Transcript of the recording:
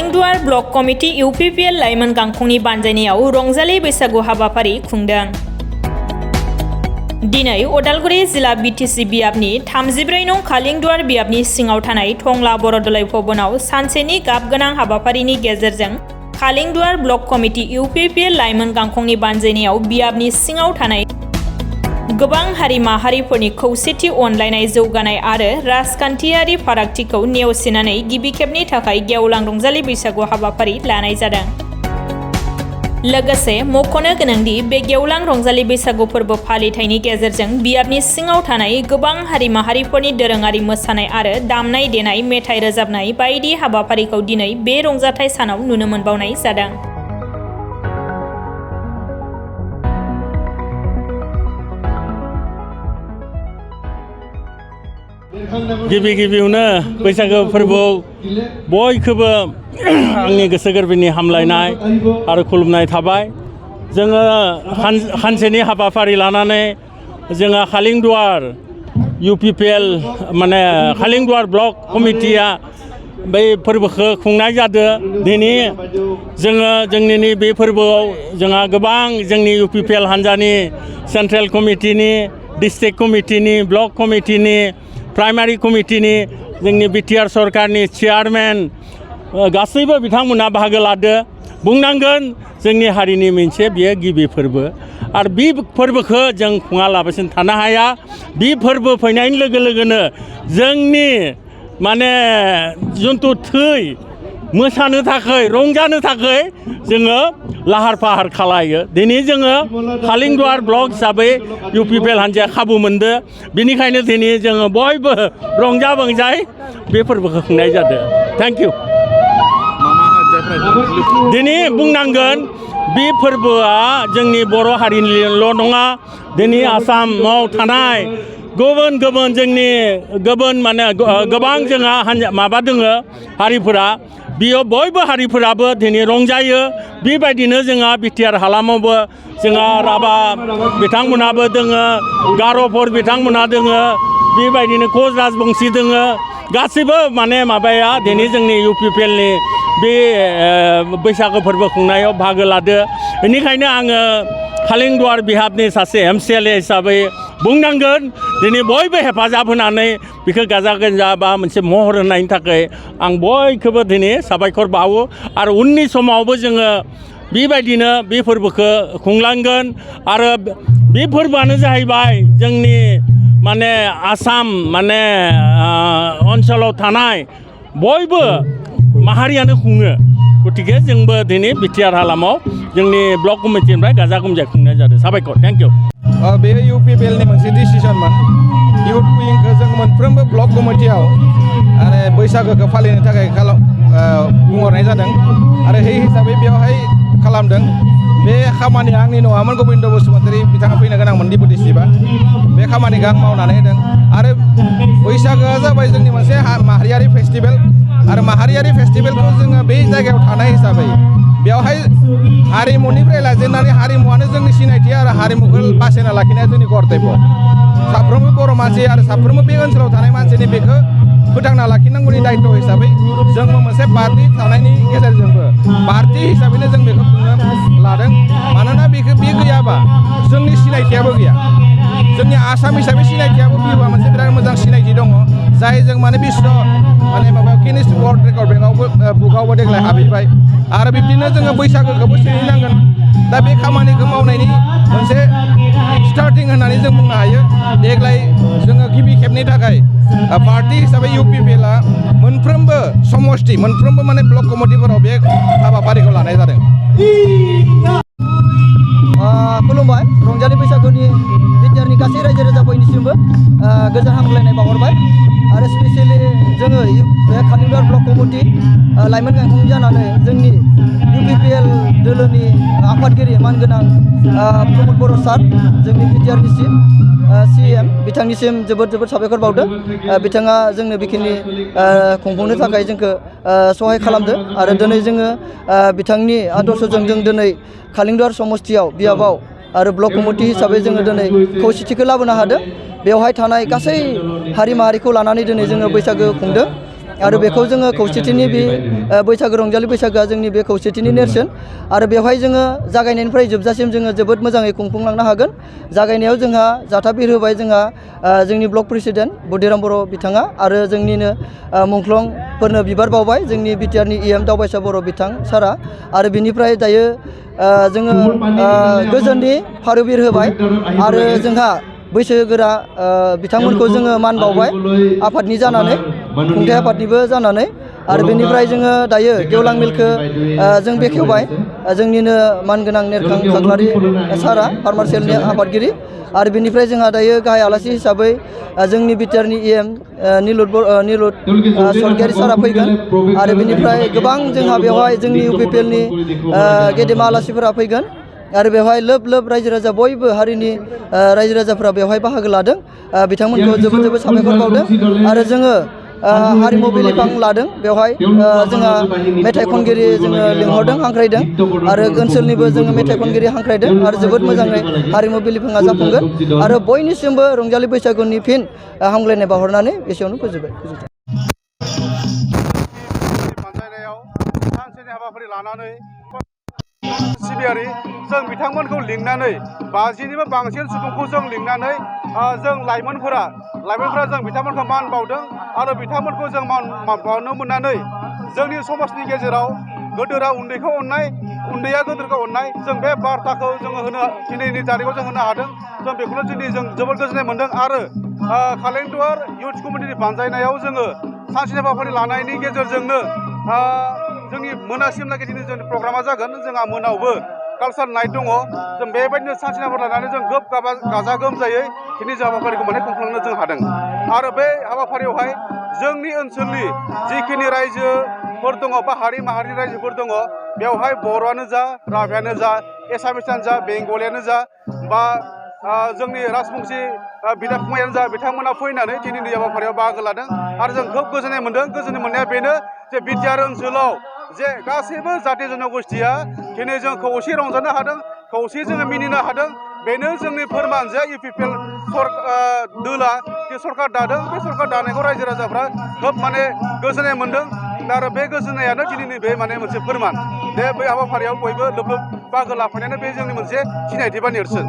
खालिंदुवार block committee UPPL लाइमोन गांखंनि बानजायनायाव रंजालि बैसागु हाबाफारि खुंदों। दिनै उदालगुरि जिल्ला BTC बियाबनि 34 नं खालिंदुवार बियाबनि सिङाव थानाय टंला बरदलै भवनाव सानसेनि गाबगोनां हाबाफारिनि गेजेरजों खालिंदुवार ब्लक कमिटि UPPL लाइमोन गांखंनि बानजायनायाव बियाबनि सिङाव थानाय गोबां हारि माहारिफोरनि खौसेथि अनलायनाय जौगानाय आरो राजखान्थियारि फारागथिखौ नेवसिनानै गिबि खेबनि थाखाय गेवलां रंजालि बैसागु हाबाफारि लानाय जादों। लोगोसे मख'नो गोनांदि बे गेवलां रंजालि बैसागु फोरबो फालिथायनि गेजेरजों बियाबनि सिङाव थानाय गोबां हारि माहारिफोरनि दोरोङारि मोसानाय आरो दामनाय देनाय मेथाइ रोजाबनाय बायदि हाबाफारिखौ दिनै बे रंजाथाइ सानाव नुनो मोनबावनाय जादों। गिबियावनो बैसागो फोरबोआव बयखौबो आंनि गोसो गोरबोनि हामलायनाय आरो खुलुमनाय थाबाय। जोङो सानसेनि हाबाफारि लानानै जोङो खालिंदुवार UPPL माने खालिंदुवार ब्लक कमिटिया बै फोरबोखौ खुंनाय जादों। दिनै जोङो जोंनि बे फोरबोआव जोंहा गोबां जोंनि UPPL हान्जानि सेन्ट्रेल कमिटिनि, डिस्ट्रिक्ट कमिटिनि, ब्लक कमिटिनि, प्राइमारि कमिटिनि, जोंनि BTR सरकारनि चेयारमेन गासैबो बिथांमोना बाहागो लादो। बुंनांगोन जोंनि हारिनि मोनसे बियो गिबि फोरबो आरो बे फोरबोखौ जों खुङालाबासिनो थानो हाया। बे फोरबो फैनायनि लोगो लोगोनो जोंनि माने जिथु थै मोसानो थाखाय रंजानो थाखाय जोङो लाहार फाहार खालायो। दिनै जोङो खालिंदुवार ब्लक हिसाबै UPPL हान्जाया खाबु मोनदो। बेनिखायनो दिनै जोङो बयबो रंजा बाजायै बे फोरबोखौ खुंनाय जादों। Thank you. दिनै बुंनांगोन बे फोरबोआ जोंनि बर' हारिनिल' नङा, दिनै आसामाव थानाय गुबुन जोंनि माने गोबां जोंहा माबा दोङो हारिफोरा, बेयाव बयबो हारिफोराबो दिनै रंजायो। बेबायदिनो जोंहा BTR हालामावबो जोंहा राभा बिथांमोनाबो दोङो, गार'फोर बिथांमोना दोङो, बेबायदिनो कच राजबंसि दोङो। गासैबो माने माबाया दिनै जोंनि UPPLनि बे बैसागो फोरबो खुंनायाव बाहागो लादो। बेनिखायनो आङो खालिंदुवार बिहाबनि सासे MCLA हिसाबै बुंनांगोन दिनै बयबो हेफाजाब होनानै बेखौ गाजा गोमजा बा मोनसे महर होनायनि थाखाय आं बयखौबो दिनै साबायखर बावो आरो उननि समावबो जोङो बेबायदिनो बे फोरबोखौ खुंलांगोन। आरो बे फोरबोआनो जाहैबाय जोंनि माने आसाम माने ओनसोलाव थानाय बयबो माहारियानो खुङो। गतिके जोंबो दिनै BTR हालामाव जोंनि ब्लक कमिटिनिफ्राय गाजा गोमजायै खुंनाय जादों। साबायखर। Thank you. बे UPPLनि मोनसे डिसिसनमोन। इउथ उइंखौ जों मोनफ्रोमबो ब्लक कमिटियाव आरो बैसागोखौ फालिनो थाखाय बुंहरनाय जादों आरो बे हिसाबै बेवहाय खालामदों। बे खामानिया आंनि नङामोन, गबिन्द बसुमतारी बिथाङा फैनो गोनांमोन डिपुटि चिफआ। बे खामानिखौ आं मावनानै होदों। आरो बैसागोआ जाबाय जोंनि मोनसे माहारियारि फेस्टिभेल आरो माहारियारि फेस्टिभेलखौ जोङो बे जायगायाव थानाय हिसाबै बेवहाय हारिमुनिफ्राय लाजेननानै हारिमुवानो जोंनि सिनायथि आरो हारिमुखौ बासायना लाखिनाया जोंनि कर्तब्य। साफ्रोमबो बर' मानसि आरो साफ्रोमबो बे ओनसोलाव थानाय मानसिनि बेखौ फोथांना लाखिनांगौनि दायित्व हिसाबै जोंबो मोनसे पार्टि थानायनि गेजेरजोंबो पार्टि हिसाबैनो जों बेखौ खुंनो लादों। मानोना बे गैयाबा जोंनि सिनायथियाबो गैया। जोंनि आसाम हिसाबै सिनायथियाबो बिहुआ मोनसे बिराद मोजां सिनायथि दङ, जाय जों माने बिश्व माने माबा गिनिस वर्ल्ड रेकर्ड बुकआवबो देग्लाय हाबहैबाय। आरो बिब्दिनो जोङो बैसागोखौबो सोलिनांगोन। दा बे खामानिखौ मावनायनि मोनसे स्टार्टिं होननानै जों बुंनो हायो। देग्लाय जोङो गिबि खेबनि थाखाय पार्टि हिसाबै UPPLआ मोनफ्रोमबो समष्टि मोनफ्रोमबो माने ब्लक कमिटिफोराव बे हाबाफारिखौ लानाय जादों। खुलुमबाय। रंजालि बैसागुनि BTRनि गासै रायजो राजाफोरनिसिमबो गोजोन हामलायनाय बावहरबाय। आरो स्पेसियेलि जोङो बे खालिंदुवार ब्लक कमिटि लाइमोन गांखं जानानै जोंनि UPPL दोलोनि आफादगिरि मानगोनां प्रमद बर' सार, जोंनि BTRनि CM बिथांनिसिम जोबोद साबायखर बावदों। बिथाङा जोंनो बेखिनि खुंफुंनो थाखाय जोंखौ सहाय खालामदों। आरो दिनै जोङो बिथांनि आदर्शजों जों दिनै खालिंदुवार समष्टियाव बियाबाव आरो ब्लक कमिटि हिसाबै जोङो दिनै खौसेथिखौ लाबोनो हादों। बेवहाय थानाय गासै हारि माहारिखौ लानानै दिनै जोङो बैसागो खुंदों। आरो बेखौ जोङो खौसेथिनि बे बैसागो रंजालि बैसागोआ जोंनि बे खौसेथिनि नेरसोन आरो बेवहाय जोङो जागायनायनिफ्राय जोबजासिम जोङो जोबोद मोजाङै खुंफुंलांनो हागोन। जागायनायाव जोंहा जाथा बिर होबाय जोंहा जोंनि ब्लक प्रेसिडेन्ट बुद्धिराम बर' बिथाङा आरो जोंनिनो मुंख्लंफोरनो बिबार बावबाय जोंनि बिटिआरनि EM दावबायसा बर' बिथां सारा आरो बिनिफ्राय दायो जोङो गोजोननि फारौ बिर होबाय आरो जोंहा बैसोगोरा बिथांमोनखौ जोङो मान बावबाय आफादनि जानानै खुंथाइ आफादनिबो जानानै आरो बेनिफ्राय जोङो दायो गेवलां मेलखौ जों बेखेवबाय जोंनिनो मानगोनां नेरखां खाख्लारि सारा फार्मार सेलनि आफादगिरि आरो बेनिफ्राय जोंहा दायो गाहाय आलासि हिसाबै जोंनि बिटिआरनि EM निलुत सरगियारि सारा फैगोन आरो बेनिफ्राय गोबां जोंहा बेवहाय जोंनि UPPLनि गेदेमा आलासिफोरा फैगोन आरो बेवहाय लोब लोब रायजो राजा बयबो हारिनि रायजो राजाफोरा बेवहाय बाहागो लादों बिथांमोनखौ जोबोद जोबोद साबायखर बावदों आरो जोङो हारिमु बिलिफां लादों बेवहाय जोंहा मेथाइ खनगिरि जोङो लिंहरदों हांख्रायदों आरो ओनसोलनिबो जोङो मेथाइ खनगिरि हांख्रायदों आरो जोबोद मोजाङै हारिमु बिलिफाङा जाफुंगोन आरो बयनिसिमबो रंजालि बैसागुनि फिन हामग्लायनाय बावहरनानै एसेयावनो फोजोबबाय। सानसेनि हाबाफारि लानानै सिबियारि जों बिथांमोनखौ लिंनानै 50निबो बांसिन सुबुंखौ जों लिंनानै जों लाइमोनफोरा जों बिथांमोनखौ मान बावदों आरो बिथांमोनखौ जों मान बावनो मोननानै जोंनि समाजनि गेजेराव गोदोरा उन्दैखौ अननाय उन्दैया गोदोरखौ अननाय जों बे बार्ताखौ जोङो दिनैनि तारिखआव जों होनो हादों जों बेखौनो दिनै जों जोबोद गोजोननाय मोनदों आरो खालेंदुवार इउथ कमिटिनि बानजायनायाव जोङो सानसेनि हाबाफारि लानायनि गेजेरजोंनो जोंनि मोनासिमलागै दिनै जोंनि प्रग्रामा जागोन जोंहा मोनावबो कालचार नाइट दङ जों बेबायदिनो सानसेनि हाबाफारि लानानै जों गाजा गोमजायै दिनै जों हाबाफारिखौ माने खुंफुंनो जों हादों आरो बे हाबाफारियावहाय जोंनि ओनसोलनि जिखिनि रायजोफोर दङ बा हारि माहारिनि रायजोफोर दङ बेवहाय बर'आनो जा राभायानो जा एसामिसानो जा बेंगलियानो जा बा जोंनि राजबंसि बिदा फंबायानो जा बिथांमोना फैनानै दिनैनि हाबाफारियाव बाहागो लादों आरो जों खोब गोजोननाय मोनदों गोजोननाय मोननाया बेनो जे बिटिआर ओनसोलाव जे गासैबो जाथि जन'गोष्ठिया दिनै जों खौसे रंजानो हादों खौसे जोङो मिनिनो हादों बेनो जोंनि फोरमान जे UPPL दोला जे सरकार दादों बे सरकार दानायखौ रायजो राजाफ्रा खोब माने गोजोननाय मोनदों आरो बे गोजोननायानो दिनैनि बे माने मोनसे फोरमान बे बै हाबाफारियाव बयबो लोब लोब बाहागो लाफैनायानो बे जोंनि मोनसे सिनायथि बा नेरसोन।